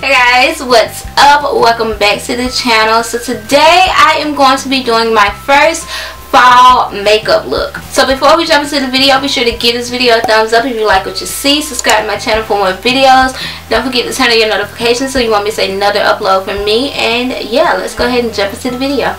Hey guys, what's up? Welcome back to the channel. So today I am going to be doing my first fall makeup look. So before we jump into the video, be sure to give this video a thumbs up if you like what you see. Subscribe to my channel for more videos. Don't forget to turn on your notifications so you won't miss another upload from me. And yeah, let's go ahead and jump into the video.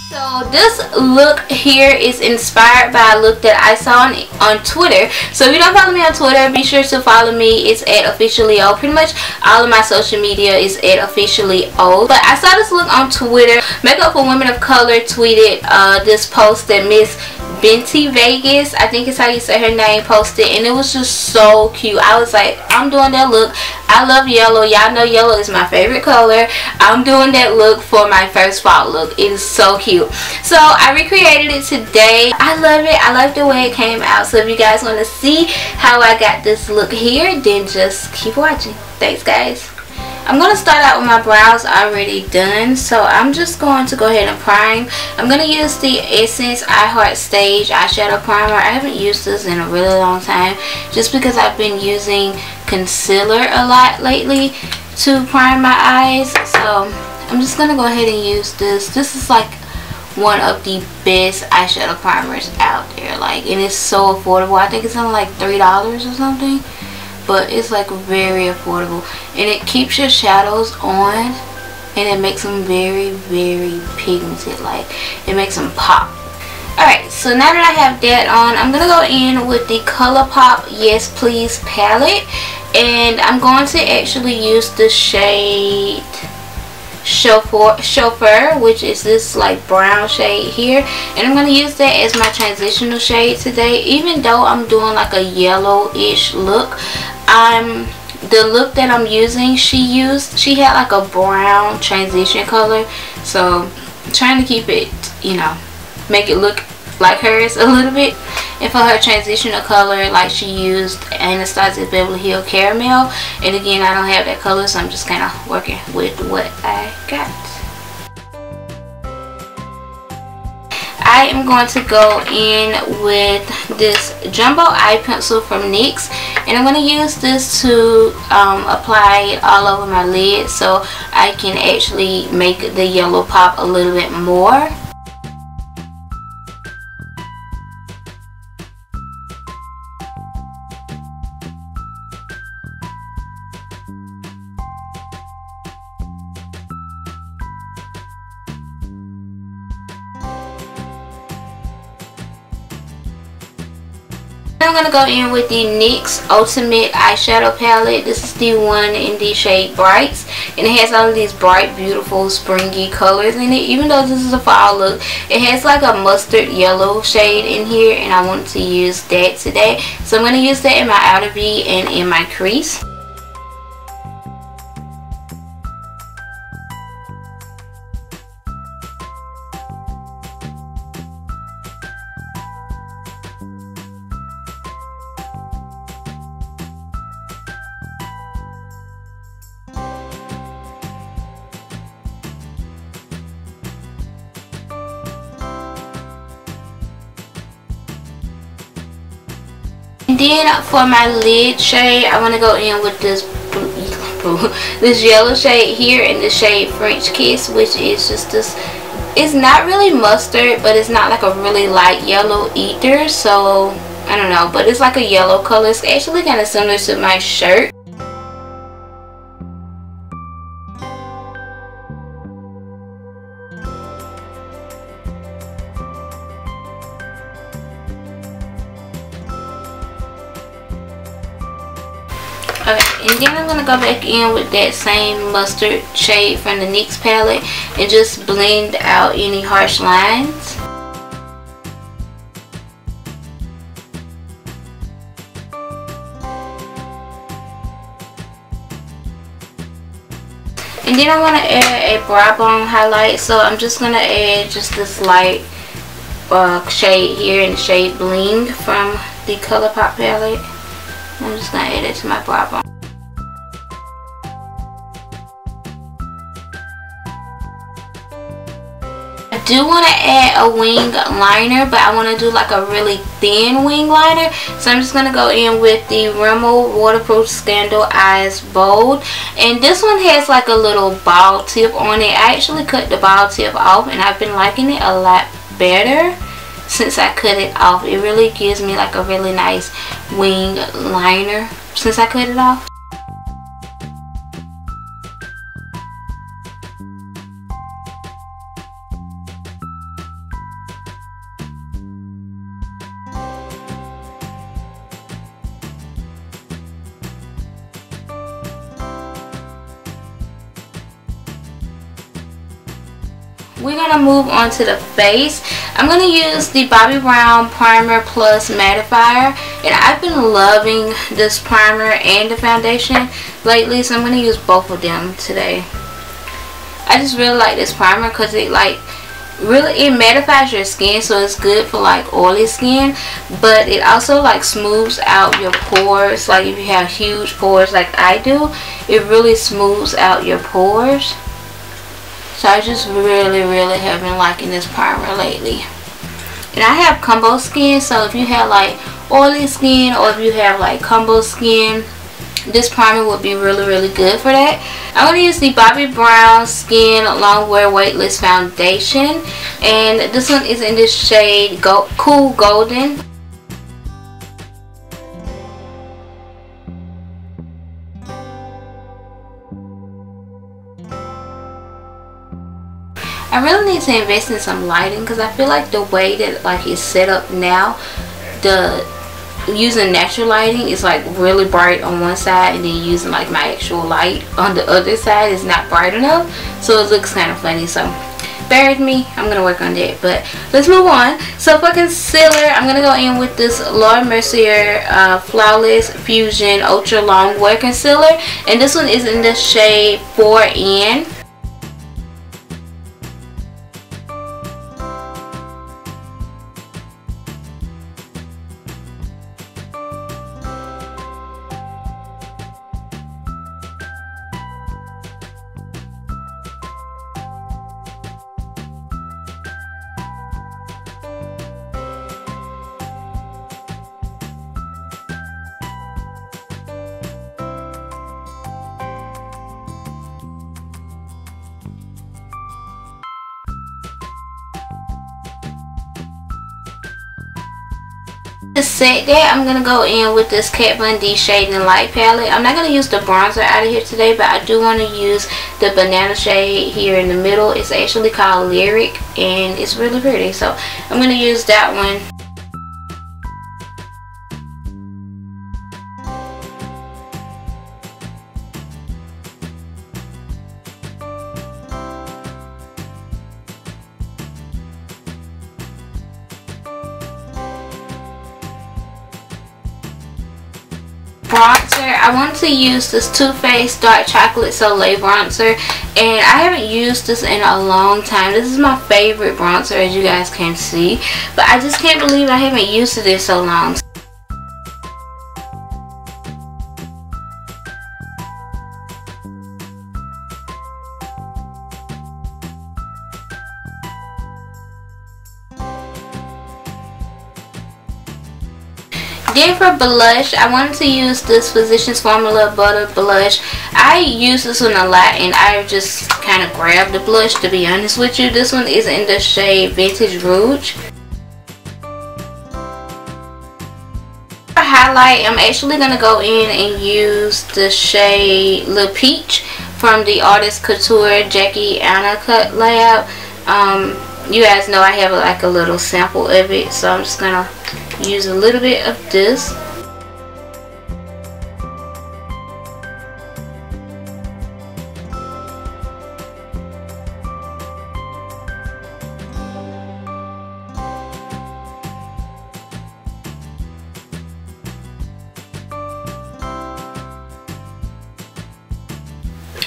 So this look here is inspired by a look that I saw on Twitter. So if you don't follow me on Twitter, be sure to follow me. It's at @officiallyo. Pretty much all of my social media is at @officiallyo. But I saw this look on Twitter. Makeup for Women of Color tweeted this post that Miss Binti Vegas, I think is how you say her name, posted, and it was just so cute. I was like, I'm doing that look. I love yellow. Y'all know yellow is my favorite color. I'm doing that look for my first fall look. It is so cute. So I recreated it today. I love it. I love the way it came out. So if you guys want to see how I got this look here, then just keep watching. Thanks guys. I'm going to start out with my brows already done, so I'm just going to go ahead and prime. I'm going to use the Essence I Heart Stage eyeshadow primer. I haven't used this in a really long time just because I've been using concealer a lot lately to prime my eyes. So I'm just going to go ahead and use this. This is like one of the best eyeshadow primers out there, like, and it's so affordable. I think it's only like $3 or something. But it's like very affordable, and it keeps your shadows on, and it makes them very, very pigmented. Like, it makes them pop. Alright, so now that I have that on, I'm gonna go in with the ColourPop Yes Please palette, and I'm going to actually use the shade Chauffeur, which is this like brown shade here, and I'm going to use that as my transitional shade today. Even though I'm doing like a yellowish look, the look that I'm using, she had like a brown transition color, so I'm trying to keep it, you know, make it look like hers a little bit. And for her transitional color, like, she used Anastasia Beverly Hills Caramel, and again, I don't have that color, so I'm just kind of working with what I got. I am going to go in with this jumbo eye pencil from NYX, and I'm going to use this to apply it all over my lid so I can actually make the yellow pop a little bit more. I'm going to go in with the NYX Ultimate Eyeshadow Palette. This is the one in the shade Brights, and it has all of these bright, beautiful, springy colors in it. Even though this is a fall look, it has like a mustard yellow shade in here, and I want to use that today. So I'm going to use that in my outer V and in my crease. And then for my lid shade, I want to go in with this this yellow shade here and the shade French Kiss, which is just this. It's not really mustard, but it's not like a really light yellow either. So I don't know, but it's like a yellow color. It's actually kind of similar to my shirt. Okay, and then I'm going to go back in with that same mustard shade from the NYX palette and just blend out any harsh lines. And then I want to add a brow bone highlight, so I'm just going to add just this light shade here in the shade Bling from the ColourPop palette. I'm just going to add it to my brow bone. do want to add a wing liner, but I want to do like a really thin wing liner. So I'm just going to go in with the RIMMEL Waterproof Scandal Eyes Bold. And this one has like a little ball tip on it. I actually cut the ball tip off, and I've been liking it a lot better since I cut it off. It really gives me like a really nice wing liner since I cut it off. We're going to move on to the face. I'm going to use the Bobbi Brown Primer Plus Mattifier. And I've been loving this primer and the foundation lately. So I'm going to use both of them today. I just really like this primer because it mattifies your skin. So it's good for like oily skin. But it also like smooths out your pores. Like if you have huge pores like I do, it really smooths out your pores. So I just really have been liking this primer lately. And I have combo skin, so if you have like oily skin or if you have like combo skin, this primer would be really good for that. I'm going to use the Bobbi Brown Skin Longwear Weightless Foundation. And this one is in this shade Cool Golden. I really need to invest in some lighting because I feel like the way that like it's set up now, using natural lighting is like really bright on one side, and then using like my actual light on the other side is not bright enough, so it looks kind of funny. So bear with me, I'm gonna work on that. But let's move on. So for concealer, I'm gonna go in with this MERCIER Flawless Fusion Ultra Longwear Concealer, and this one is in the shade 4N. To set that, I'm going to go in with this Kat Von D Shade and Light palette. I'm not going to use the bronzer out of here today, but I do want to use the banana shade here in the middle. It's actually called Lyric, and it's really pretty, so I'm going to use that one. Bronzer, I want to use this Too Faced Dark Chocolate Soleil bronzer, and I haven't used this in a long time. This is my favorite bronzer, as you guys can see, but I just can't believe I haven't used it in so long. Then for blush, I wanted to use this Physicians Formula Butter Blush. I use this one a lot, and I just kind of grabbed the blush, to be honest with you. This one is in the shade Vintage Rouge. For highlight, I'm actually going to go in and use the shade Le Peach from the Artist Couture Jackie Anna Cut Lab. You guys know I have like a little sample of it, so I'm just gonna use a little bit of this.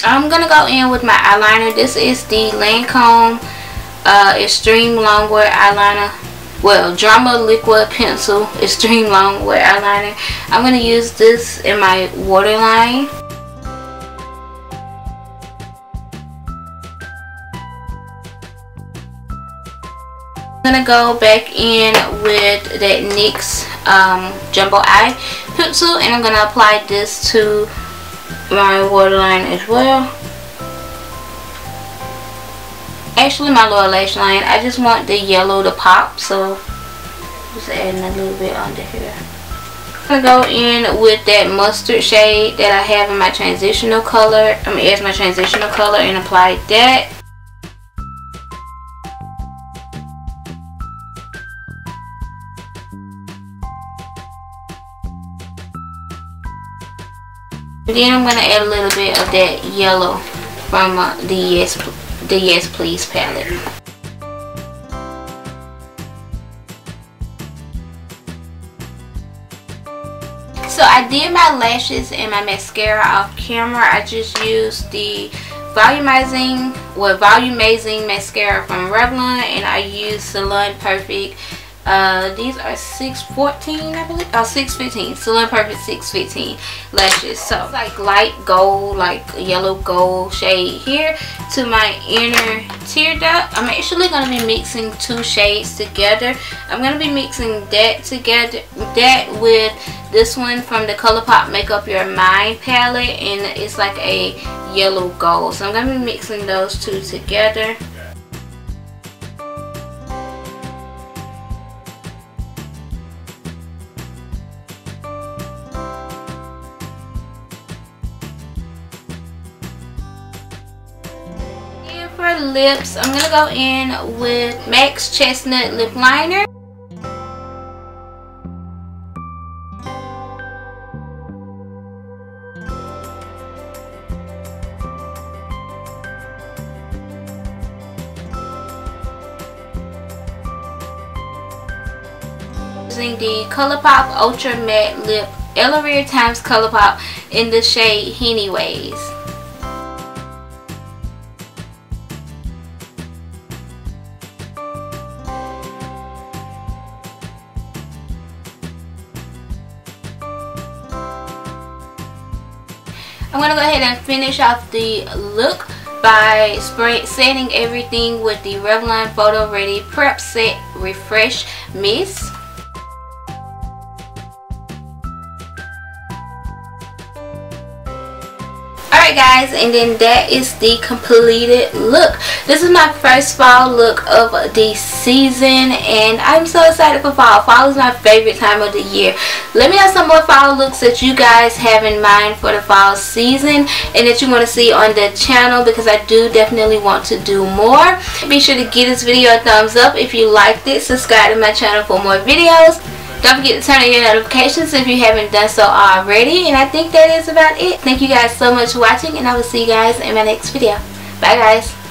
I'm gonna go in with my eyeliner. This is the LANCOME Extreme Longwear Eyeliner. Well, Drama Liquid Pencil Extreme Longwear Eyeliner. I'm going to use this in my waterline. I'm gonna go back in with that NYX Jumbo Eye pencil, and I'm gonna apply this to my waterline as well. Actually, my lower lash line. I just want the yellow to pop, so just adding a little bit under here. I'm gonna go in with that mustard shade that I have in my transitional color. As my transitional color, and apply that. And then I'm gonna add a little bit of that yellow from the Yes Please palette. So I did my lashes and my mascara off camera. I just used the volumizing mascara from Revlon, and I used Salon Perfect. These are 614, I believe, or 615. Salon Perfect 615 lashes. So it's like light gold, like yellow gold shade here to my inner tear duct. I'm actually going to be mixing two shades together. I'm going to be mixing that together, that with this one from the ColourPop Make Up Your Mind palette, and it's like a yellow gold. So I'm going to be mixing those two together. For lips, I'm gonna go in with MAC's Chestnut lip liner. Using the ColourPop Ultra Matte Lip ELLAIRE times ColourPop in the shade HENNWAYS. I'm going to go ahead and finish off the look by setting everything with the Revlon Photo Ready Prep Set Refresh Mist. Alright guys, and then that is the completed look. This is my first fall look of the season, and I'm so excited for fall. Fall is my favorite time of the year. Let me know some more fall looks that you guys have in mind for the fall season and that you want to see on the channel, because I do definitely want to do more. Be sure to give this video a thumbs up if you liked it. Subscribe to my channel for more videos. Don't forget to turn on your notifications if you haven't done so already. And I think that is about it. Thank you guys so much for watching, and I will see you guys in my next video. Bye guys.